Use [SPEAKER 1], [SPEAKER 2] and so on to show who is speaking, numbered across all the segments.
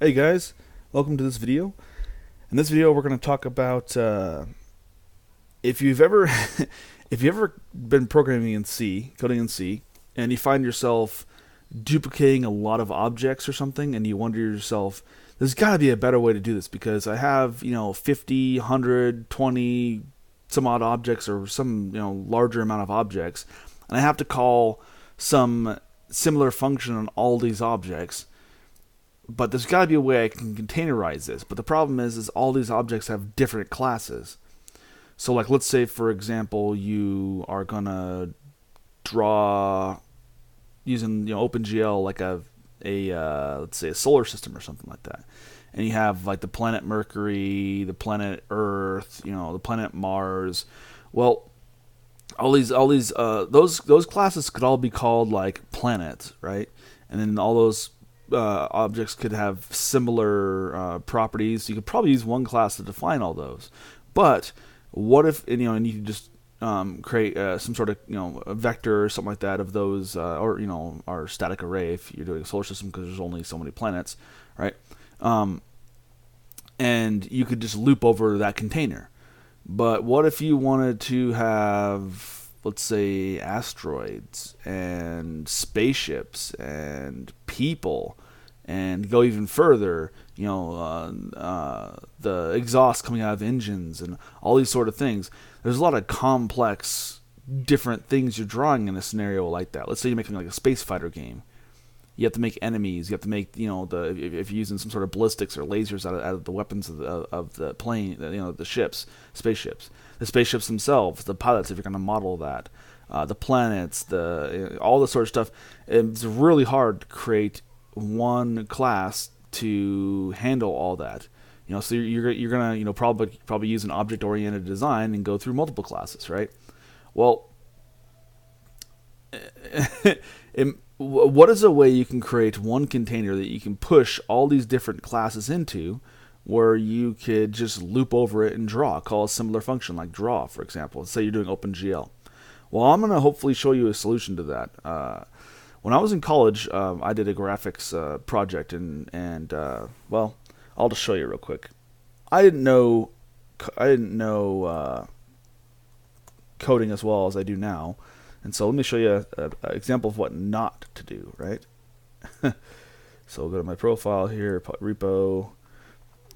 [SPEAKER 1] Hey guys, welcome to this video. In this video, we're going to talk about if you've ever if you've ever been programming in C, coding in C, and you find yourself duplicating a lot of objects or something, and you wonder to yourself, there's got to be a better way to do this because I have 50, 100, 20 some odd objects or some larger amount of objects, and I have to call some similar function on all these objects, but there's got to be a way I can containerize this. But the problem is all these objects have different classes. So, like, let's say, for example, you are gonna draw using OpenGl like a let's say a solar system or something like that, and you have like the planet Mercury, the planet Earth, the planet Mars. Well, all these those classes could all be called like planets, right? And then all those objects could have similar properties. You could probably use one class to define all those. But what if and you could just create some sort of a vector or something like that of those, or our static array if you're doing a solar system because there's only so many planets, right? And you could just loop over that container. But what if you wanted to have, let's say, asteroids and spaceships and people, and go even further, the exhaust coming out of engines and all these sort of things. There's a lot of complex, different things you're drawing in a scenario like that. Let's say you're making like a space fighter game. You have to make enemies. You have to make if you're using some sort of ballistics or lasers out of the weapons of the plane, the ships, spaceships, the spaceships themselves, the pilots if you're going to model that, the planets, all this sort of stuff. It's really hard to create one class to handle all that. So you're gonna probably use an object oriented design and go through multiple classes, right? Well, what is a way you can create one container that you can push all these different classes into, where you could just loop over it and call a similar function like draw, for example. Let's say you're doing OpenGL. Well, I'm going to hopefully show you a solution to that. When I was in college, I did a graphics project, and well, I'll just show you real quick. I didn't know coding as well as I do now. And so let me show you an example of what not to do, right? So I'll go to my profile here, repo.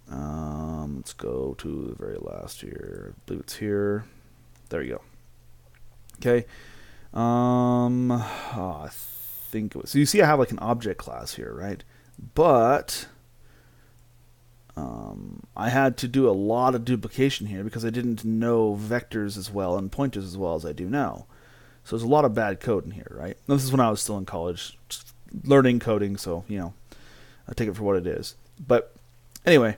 [SPEAKER 1] Let's go to the very last here. I believe it's here. There you go. Okay. I think it was. So you see I have like an object class here, right? But I had to do a lot of duplication here because I didn't know vectors as well and pointers as well as I do now. So there's a lot of bad code in here, right? This is when I was still in college, just learning coding, so I take it for what it is. But anyway,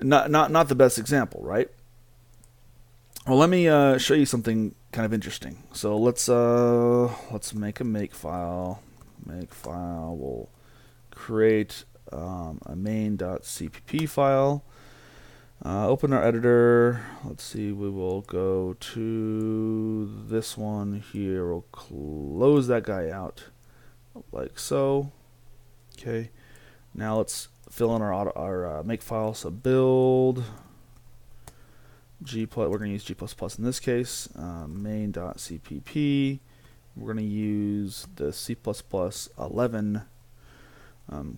[SPEAKER 1] not the best example, right? Well, let me show you something kind of interesting. So let's make a makefile. Makefile. We'll create a main.cpp file. Open our editor. Let's see, we will go to this one here. We'll close that guy out like so. Okay. Now let's fill in our makefile. So build G+. We're going to use G++ in this case. Main.cpp. We're going to use the C++11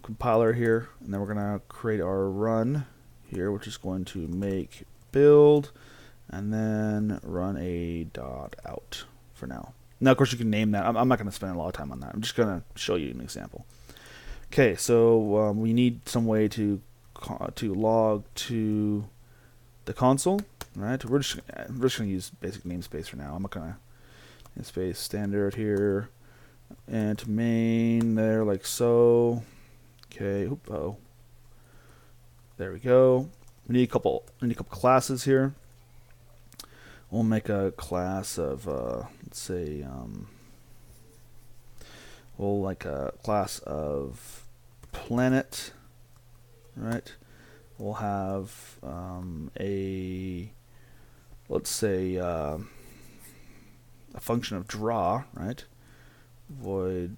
[SPEAKER 1] compiler here, and then we're going to create our run here, which is going to make build and then run a .out for now. Now, of course, you can name that. I'm not going to spend a lot of time on that. I'm just going to show you an example. Okay, so we need some way to log to the console, right? We're just going to use basic namespace for now. I'm not going to namespace standard here and to main there like so. Okay, oh. There we go. We need a couple classes here. We'll make a class of let's say we'll like a class of planet, right? We'll have let's say a function of draw, right? Void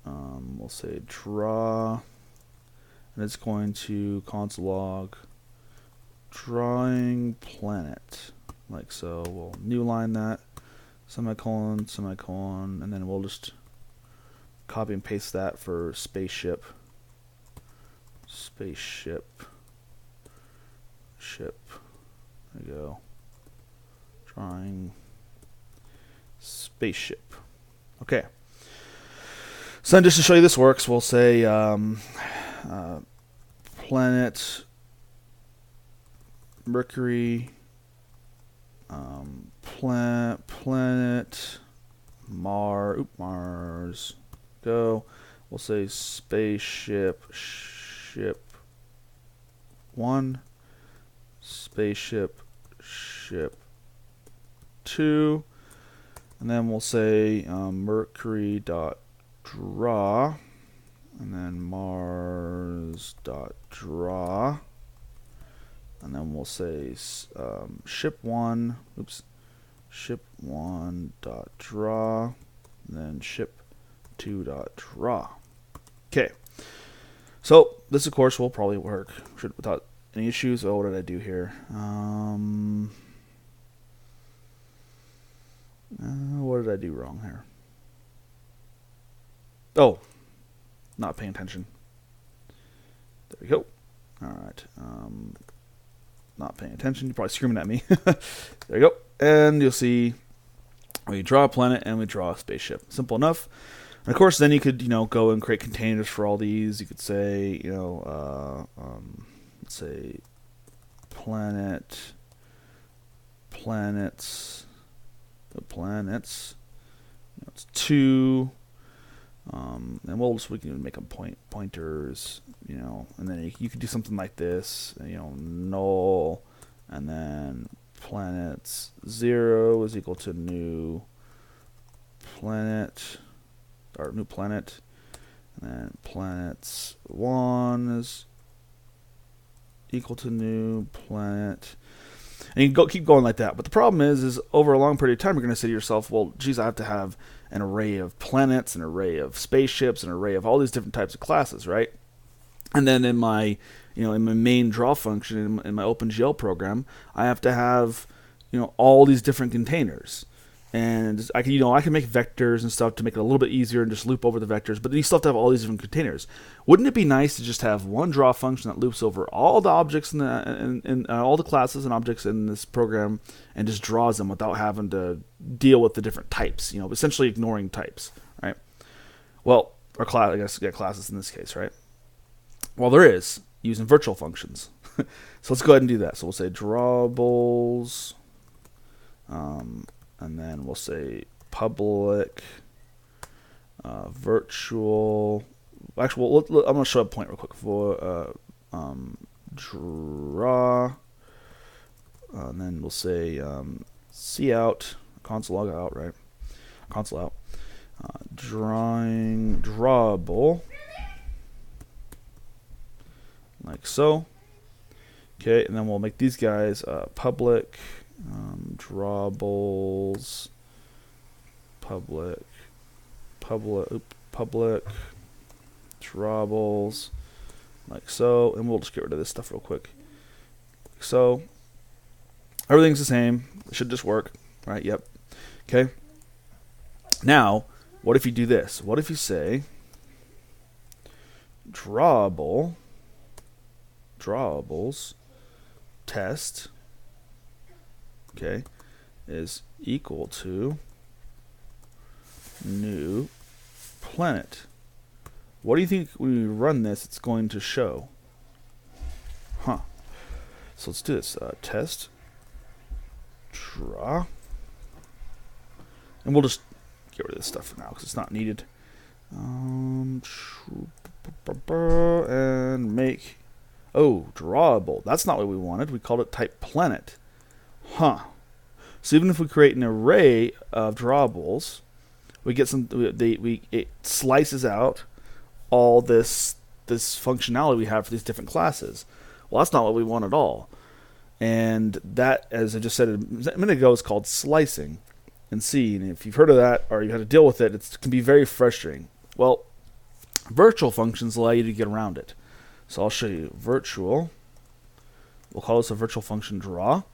[SPEAKER 1] we'll say draw and it's going to console log drawing planet, like so. We'll new line that, semicolon, semicolon, and then we'll just copy and paste that for spaceship. Spaceship. Ship. There we go. Drawing spaceship. Okay. So then just to show you this works, we'll say planet Mercury, planet Mars, go. We'll say spaceship ship 1, spaceship ship 2, and then we'll say Mercury dot draw, and then Mars dot draw, and then we'll say ship 1, ship 1 dot draw, and then ship 2 dot draw. Okay, so this of course will probably work without any issues. Oh, what did I do here? What did I do wrong here? Oh, not paying attention. There we go. Alright. Not paying attention. You're probably screaming at me. There you go. And you'll see we draw a planet and we draw a spaceship. Simple enough. And of course, then you could, go and create containers for all these. You could say, let's say planets. It's 2. And we can make them pointers, and then you could do something like this, null, and then planets 0 is equal to new planet, or new planet, and then planets 1 is equal to new planet. And you can keep going like that. But the problem is over a long period of time, you're going to say to yourself, well, geez, I have to have an array of planets, an array of spaceships, an array of all these different types of classes, right? And then in my, in my main draw function, in my OpenGl program, I have to have, all these different containers. And I can, I can make vectors and stuff to make it a little bit easier and just loop over the vectors, but you still have to have all these different containers. Wouldn't it be nice to just have one draw function that loops over all the objects in all the classes and objects in this program and just draws them without having to deal with the different types, essentially ignoring types, right? Well, or class, I guess, classes in this case, right? Well, there is, using virtual functions. So let's go ahead and do that. So we'll say drawables, and then we'll say public virtual. Actually, I'm going to show a point real quick for draw, and then we'll say cout, console log out, right? Console out, drawable, like so. Okay, and then we'll make these guys public. Drawables, public, drawables, like so, and we'll just get rid of this stuff real quick. So everything's the same. It should just work, right? Yep. Okay. Now, what if you do this? What if you say drawables test, okay, is equal to new planet. What do you think when we run this it's going to show? So let's do this. Test draw, and we'll just get rid of this stuff for now because it's not needed. And make drawable. That's not what we wanted. We called it type planet. So even if we create an array of drawables, we get it slices out all this functionality we have for these different classes. Well, that's not what we want at all. And that, as I just said a minute ago, is called slicing in C. And if you've heard of that or you had to deal with it, it can be very frustrating. Well, virtual functions allow you to get around it. So I'll show you virtual. We'll call this a virtual function draw.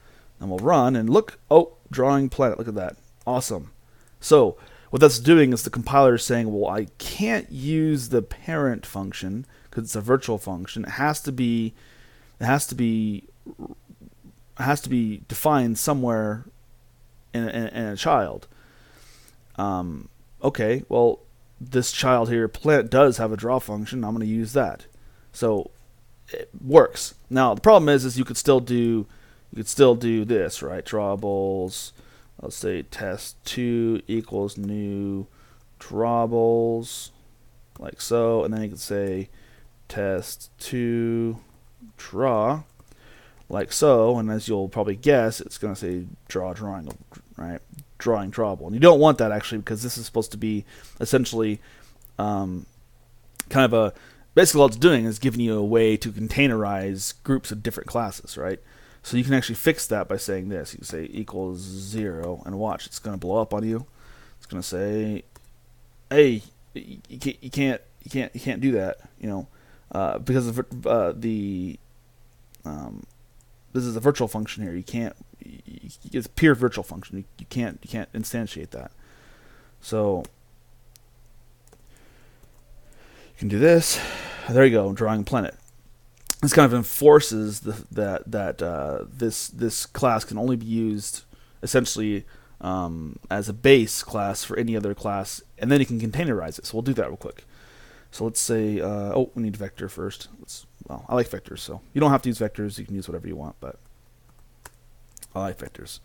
[SPEAKER 1] And we'll run and look. Oh, drawing planet. Look at that. Awesome. So what that's doing is the compiler is saying, well, I can't use the parent function because it's a virtual function. It has to be defined somewhere in a child. Okay, well, this child here, planet, does have a draw function. I'm going to use that. So it works. Now the problem is you could still do this, right? Drawables. Let's say test2 equals new drawables, like so, and then you can say test2 draw, like so, and as you'll probably guess, it's going to say draw drawing, right? Drawing drawable. And you don't want that actually, because this is supposed to be essentially kind of a, basically all it's doing is giving you a way to containerize groups of different classes, right? So you can actually fix that by saying this. You can say equals 0, and watch, it's going to blow up on you. It's going to say, hey, you can't do that, you know, because of this is a virtual function here. You can't. It's a pure virtual function. You can't instantiate that. So you can do this. There you go. Drawing planet. This kind of enforces that this class can only be used essentially as a base class for any other class, and then you can containerize it. So we'll do that real quick. So let's say, oh, we need vector first. Well, I like vectors, so you don't have to use vectors. You can use whatever you want, but I like vectors.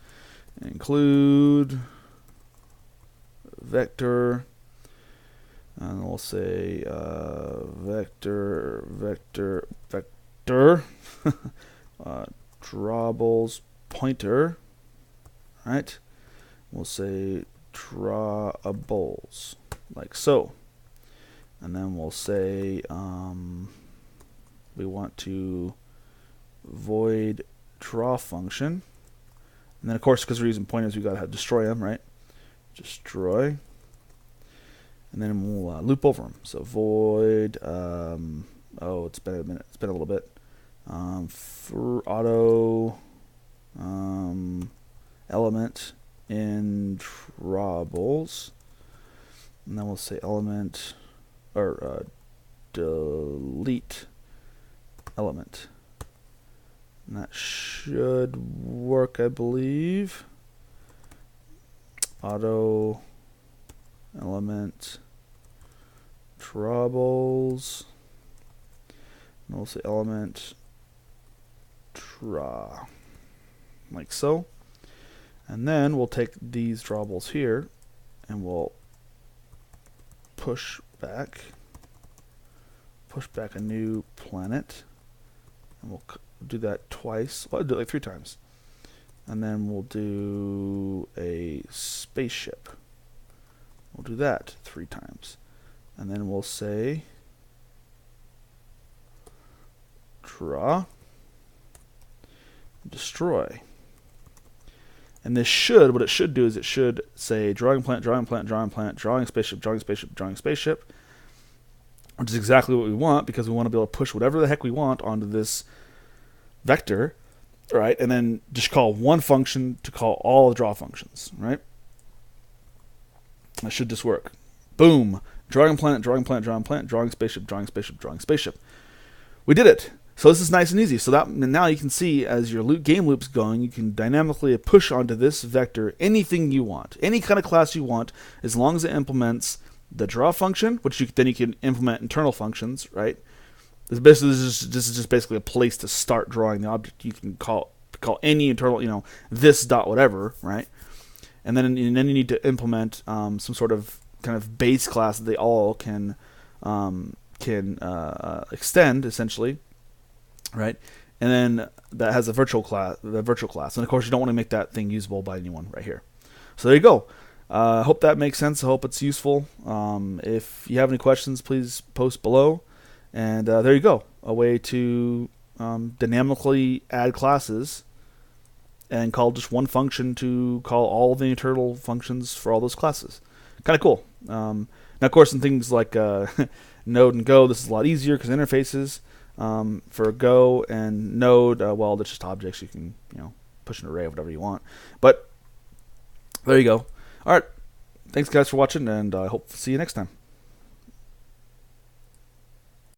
[SPEAKER 1] Include vector, and we'll say vector drawables pointer, right? We'll say drawables, like so. And then we'll say we want to void draw function. And then, of course, because we're using pointers, we've got to destroy them, right? Destroy. And then we'll loop over them. So void, oh, it's been a minute. It's been a little bit. For auto element in drawables. And then we'll say element, or delete element. And that should work, I believe. Auto element drawables. And we'll say element draw, like so. And then we'll take these drawables here and we'll push back a new planet, and we'll do that twice. Well, I'll do it like 3 times, and then we'll do a spaceship. We'll do that 3 times, and then we'll say draw, destroy. And this should, what it should do is it should say drawing planet, drawing planet, drawing planet, drawing spaceship, drawing spaceship, drawing spaceship, which is exactly what we want, because we want to be able to push whatever the heck we want onto this vector, right? And then just call one function to call all the draw functions, right? That should just work. Boom. Drawing planet, drawing planet, drawing planet, drawing spaceship, drawing spaceship, drawing spaceship. We did it. So this is nice and easy. So that now you can see as your game loop's going, you can dynamically push onto this vector anything you want, any kind of class you want, as long as it implements the draw function, which then you can implement internal functions, right? This is just basically a place to start drawing the object. You can call any internal, you know, this dot whatever, right? And then you need to implement some sort of kind of base class that they all can extend essentially. Right, and then that has a virtual class, and of course you don't want to make that thing usable by anyone right here. So there you go. I hope that makes sense. I hope it's useful. If you have any questions, please post below. And there you go, a way to dynamically add classes and call just one function to call all the internal functions for all those classes. Kind of cool. Now, of course, in things like Node and Go, this is a lot easier because interfaces. For Go and Node, well, that's just objects. You can push an array of whatever you want. But there you go. All right. Thanks, guys, for watching, and I hope to see you next time.